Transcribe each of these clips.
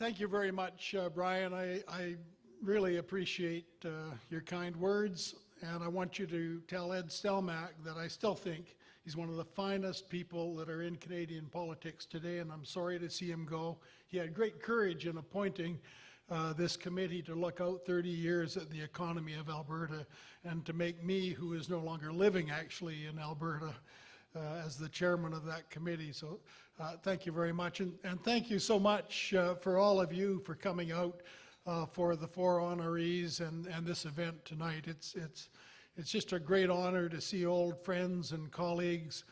Thank you very much, Brian. I really appreciate your kind words, and I want you to tell Ed Stelmach that I still think he's one of the finest people that are in Canadian politics today, and I'm sorry to see him go. He had great courage in appointing this committee to look out 30 years at the economy of Alberta and to make me, who is no longer living actually in Alberta, as the chairman of that committee. So thank you very much, and thank you so much for all of you for coming out for the 4 honorees and this event tonight. It's just a great honor to see old friends and colleagues,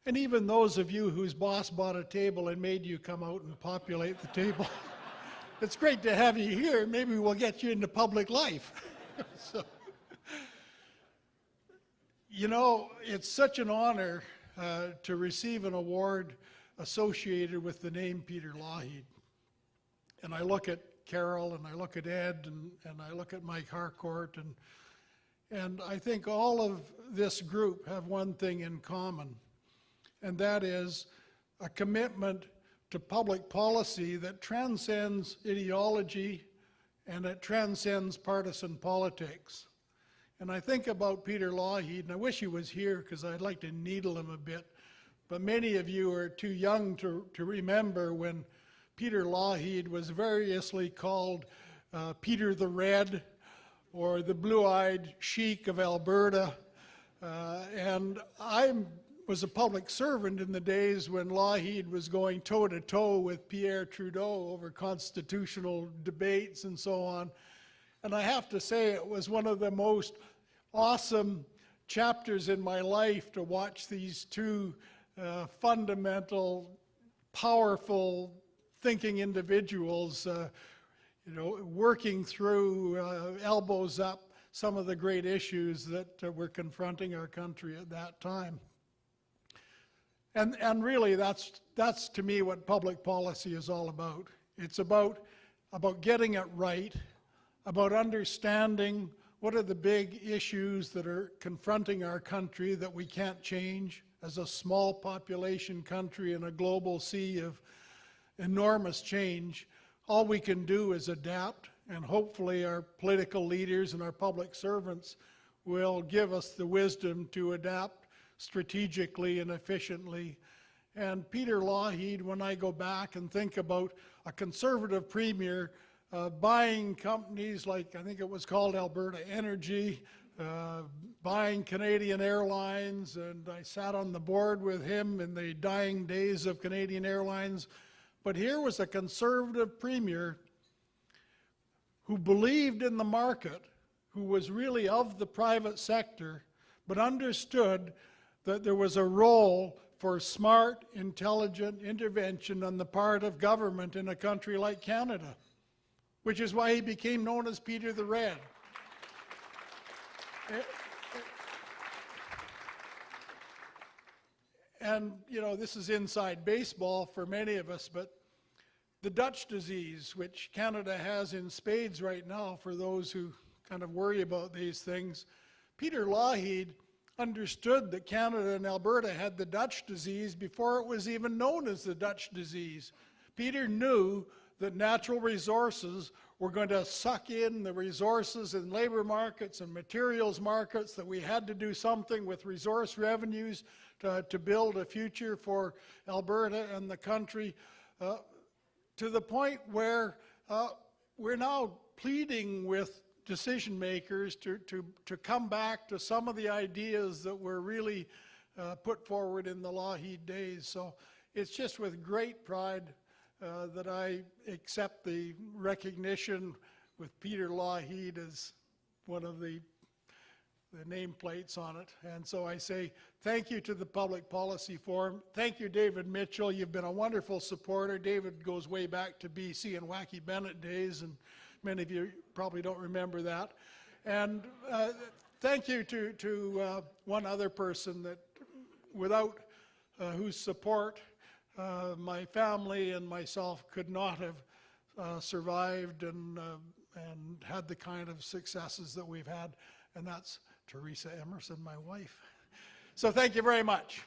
and even those of you whose boss bought a table and made you come out and populate the table. It's great to have you here. Maybe we'll get you into public life. So, you know, it's such an honor to receive an award associated with the name Peter Lougheed. And I look at Carol, and I look at Ed, and I look at Mike Harcourt, and I think all of this group have one thing in common, and that is a commitment to public policy that transcends ideology and it transcends partisan politics. And I think about Peter Lougheed, and I wish he was here because I'd like to needle him a bit, but many of you are too young to remember when Peter Lougheed was variously called Peter the Red or the blue-eyed sheik of Alberta. And I was a public servant in the days when Lougheed was going toe-to-toe with Pierre Trudeau over constitutional debates and so on. And I have to say it was one of the most awesome chapters in my life to watch these two fundamental, powerful, thinking individuals, you know, working through elbows up some of the great issues that were confronting our country at that time. And really, that's to me what public policy is all about. It's about getting it right, about understanding what are the big issues that are confronting our country that we can't change as a small population country in a global sea of enormous change. All we can do is adapt, and hopefully our political leaders and our public servants will give us the wisdom to adapt strategically and efficiently. And Peter Lougheed, when I go back and think about a conservative premier buying companies like, I think it was called Alberta Energy, buying Canadian Airlines, and I sat on the board with him in the dying days of Canadian Airlines. But here was a conservative premier who believed in the market, who was really of the private sector, but understood that there was a role for smart, intelligent intervention on the part of government in a country like Canada, which is why he became known as Peter the Red. And, you know, this is inside baseball for many of us, but the Dutch disease, which Canada has in spades right now for those who kind of worry about these things, Peter Lougheed understood that Canada and Alberta had the Dutch disease before it was even known as the Dutch disease. Peter knew that natural resources were going to suck in the resources in labor markets and materials markets, that we had to do something with resource revenues to build a future for Alberta and the country, to the point where we're now pleading with decision makers to come back to some of the ideas that were really put forward in the Lougheed days. So it's just with great pride that I accept the recognition with Peter Lougheed as one of the nameplates on it. And so I say thank you to the Public Policy Forum. Thank you, David Mitchell. You've been a wonderful supporter. David goes way back to BC and Wacky Bennett days, and many of you probably don't remember that. And thank you to one other person that without whose support my family and myself could not have survived and had the kind of successes that we've had, and that's Teresa Emerson, my wife. So thank you very much.